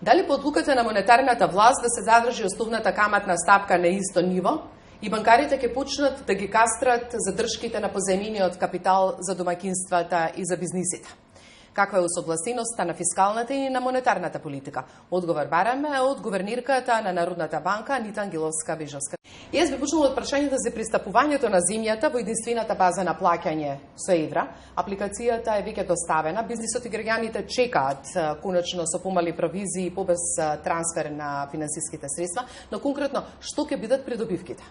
Дали по одлуката на монетарната власт да се задржи основната каматна стапка на исто ниво и банкарите ќе почнат да ги кастрат задршките на позаемниот капитал за домакинствата и за бизнисите? Каква е усогласеноста на фискалната и на монетарната политика? Одговор бараме од гувернирката на Народната банка Анита Ангеловска-Бежовска. Јас би почнала од прашањето за пристапувањето на земјата во единствената база на плаќање со евра. Апликацијата е веќе доставена, бизнисот и граѓаните чекаат конечно со помали провизии и побрз трансфер на финансиските средства, но конкретно што ќе бидат придобивките?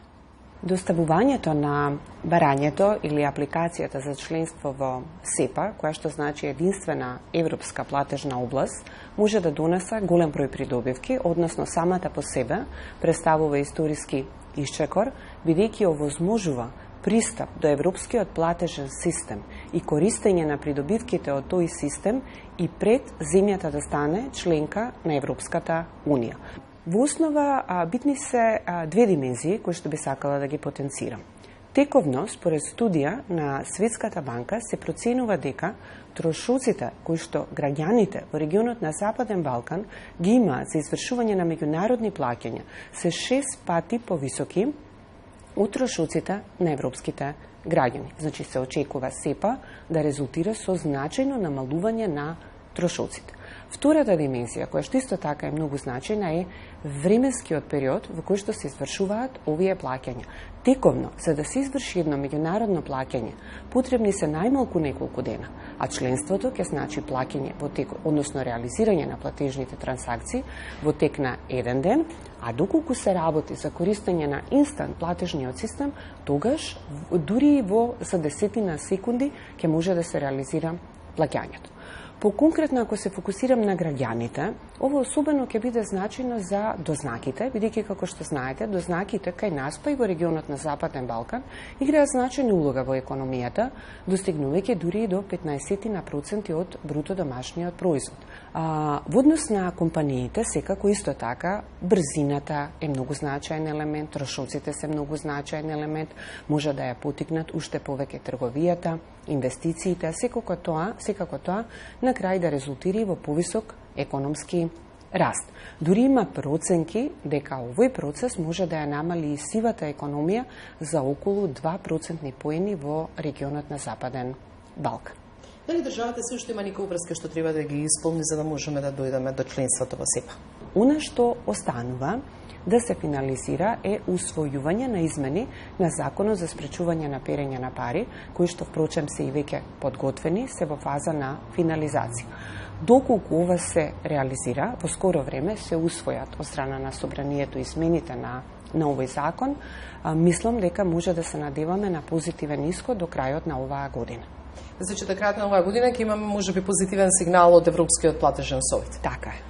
Доставувањето на барањето или апликацијата за членство во СЕПА, која што значи единствена европска платежна област, може да донесе голем број придобивки, односно самата по себе представува историски исчекор, бидејќи овозможува пристап до европскиот платежен систем и користење на придобивките од тој систем и пред земјата да стане членка на Европската Унија. Во основа битни се две димензии кои што би сакала да ги потенцирам. Тековно, според студија на Светската банка, се проценува дека трошоците кои што граѓаните во регионот на Западен Балкан ги имаат за извршување на меѓународни плаќања се 6 пати повисоки од трошоците на европските граѓани. Значи се очекува СЕПА да резултира со значајно намалување на трошоците. Втората димензија, која што исто така е многу значајна, е временскиот период во кој што се извршуваат овие плаќања. Тековно, за да се изврши едно меѓународно плаќање, потребни се најмалку неколку дена, а членството ќе значи плаќање во тек, односно реализирање на платежните трансакции во тек на еден ден, а доколку се работи за користење на инстант платежниот систем, тогаш дури и во за десетина секунди ќе може да се реализира плаќањето. По-конкретно, ако се фокусирам на граѓаните, ова особено ќе биде значајно за дознаките, бидејќи, како што знаете, дознаките кај нас, па и во регионот на Западен Балкан, играат значајна улога во економијата, достигнувајќи дури и до 15% од бруто домашниот производ. Во однос на компаниите, секако исто така, брзината е многу значајен елемент, трошоците се многу значајен елемент, може да ја потикнат уште повеќе трговијата, инвестициите, секако тоа на крај да резултира во повисок економски раст. Дури има проценки дека овој процес може да ја намали и сивата економија за околу 2% поени во регионот на Западен Балкан. Дали државата се уште има некои обврски што треба да ги исполни за да можеме да дојдеме до членството во СЕПА? Она што останува да се финализира е усвојување на измени на Законот за спречување на перење на пари, кои што впрочем се и веќе подготвени, се во фаза на финализација. Доколку ова се реализира, во скоро време се усвојат од страна на Собранието измените на овој закон, мислам дека може да се надеваме на позитивен исход до крајот на оваа година. Значи, до крајот на оваа година ќе имаме можеби позитивен сигнал од Европскиот платежен совет. Така е.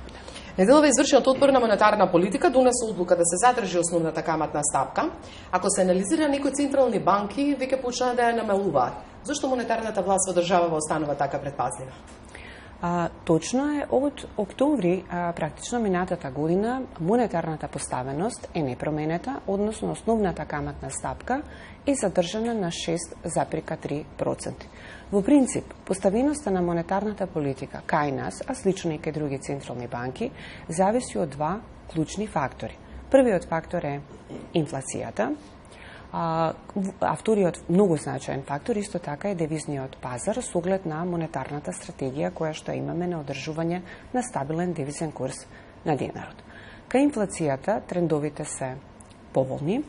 Неделава извршениот одбор на монетарна политика донесе одлука да се задржи основната каматна стапка. Ако се анализира, некои централни банки веќе почнаа да ја намалуваат. Зошто монетарната власт во државава останува така предпазлива? Точно е, од октомври практично минатата година монетарната поставеност е непроменета, односно основната каматна стапка е задржана на 6,3%. Во принцип, поставеноста на монетарната политика кај нас, а слично и кај други централни банки, зависи од два клучни фактори. Првиот фактор е инфлацијата, а вториот многу значаен фактор исто така е девизниот пазар со оглед на монетарната стратегија која што имаме на одржување на стабилен девизен курс на денарот. Кај инфлацијата трендовите се поволни.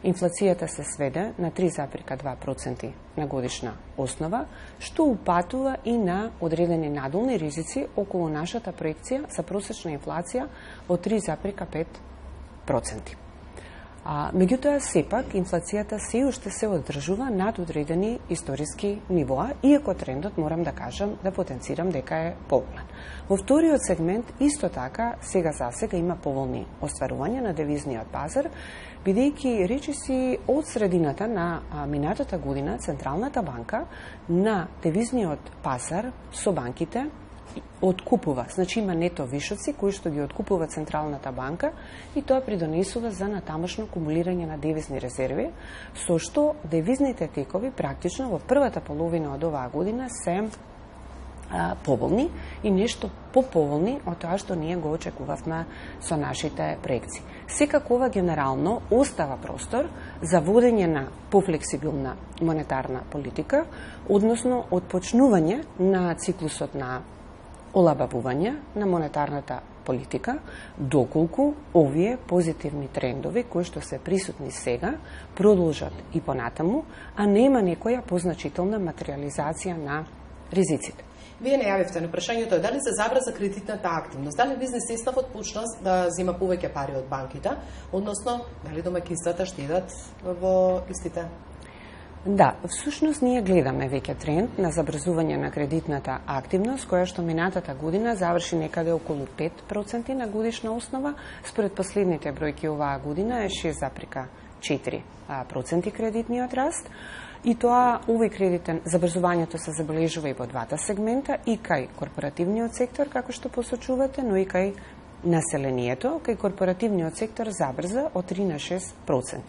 Инфлацијата се сведе на 3,2% на годишна основа, што упатува и на одредени надолни ризици околу нашата проекција за просечна инфлација од 3,5%. Меѓутоа, сепак, инфлацијата се уште се одржува над одредени историски нивоа, иако трендот, морам да кажам, да потенцирам дека е поволен. Во вториот сегмент, исто така, сега за сега има поволни остварувања на девизниот пазар, бидејќи речиси од средината на минатата година Централната банка на девизниот пазар со банките откупува, значи има нето вишоци кои што ги откупува Централната банка и тоа придонесува за натамошно кумулирање на девизни резерви, со што девизните текови практично во првата половина од оваа година се поволни и нешто поповолни од тоа што ние го очекувавме со нашите проекции. Секако ова генерално остава простор за водење на пофлексибилна монетарна политика, односно отпочнување на циклусот на олабавување на монетарната политика, доколку овие позитивни трендови кои што се присутни сега продолжат и понатаму, а нема некоја позначителна материализација на ризиците. Вие не јавивте на прашањето дали се забрза кредитната активност, дали бизнес составот почна да зема повеќе пари од банките, односно дали домаќинствата штедат во истите? Да, всушност ние гледаме веќе тренд на забрзување на кредитната активност, која што минатата година заврши некаде околу 5% на годишна основа. Според последните бројки оваа година е 6,4% кредитниот раст. И тоа, овој кредитен забрзувањето се забележува и во двата сегмента, и кај корпоративниот сектор, како што посочувате, но и кај населението. Кај корпоративниот сектор забрза од 3 на 6%.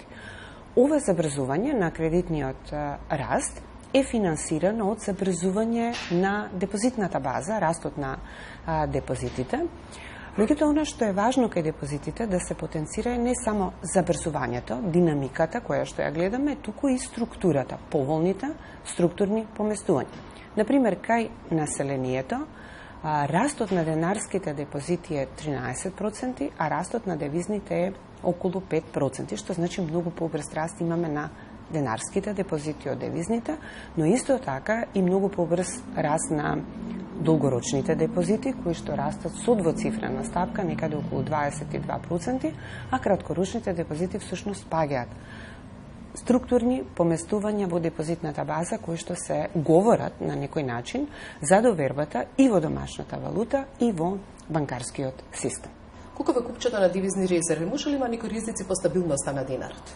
Ова забрзување на кредитниот раст е финансирано од забрзување на депозитната база, растот на депозитите. Меѓутоа, она што е важно кај депозитите да се потенцира не само забрзувањето, динамиката која што ја гледаме, туку и структурата, поволните структурни поместувања. Например, кај населението, растот на денарските депозити е 13%, а растот на девизните е околу 5%, што значи многу побрз раст имаме на денарските депозити од девизните, но исто така и многу побрз раст на долгорочните депозити, кои што растат со двоцифрена стапка, некаде околу 22%, а краткорочните депозити всушност паѓаат. Структурни поместувања во депозитната база, кои што се говорат на некој начин за довербата и во домашната валута и во банкарскиот систем. Колку е купчето на девизни резерви? Може ли има некои ризици по стабилноста на динарот?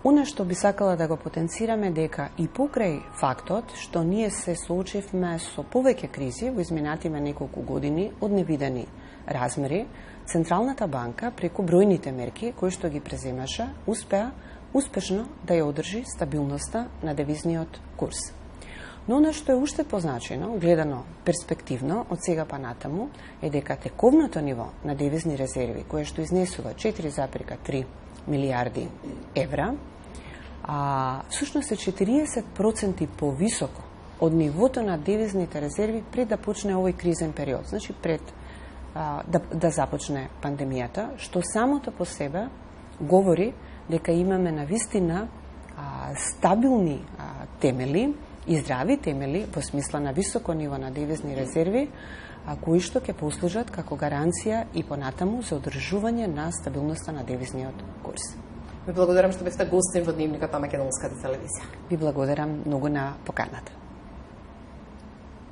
Она што би сакала да го потенцираме дека и покрај фактот што ние се соочивме со повеќе кризи во изминативе неколку години од невидени размери, Централната банка преку бројните мерки кои што ги преземаше успеа успешно да ја одржи стабилноста на девизниот курс. Но она што е уште позначено, гледано перспективно од сега па натаму, е дека тековното ниво на девизни резерви, кое што изнесува 4,3 милиарди евра, всушност е 40% повисоко од нивото на девизните резерви пред да почне овој кризен период, значи пред да започне пандемијата, што самото по себе говори дека имаме навистина стабилни темели и здрави темели во смисла на високо ниво на девизни резерви, кои што ќе послужат како гаранција и понатаму за одржување на стабилноста на девизниот курс. Ви благодарам што бевте гостин во Дневникот на Македонската телевизија. Ви благодарам многу на поканата.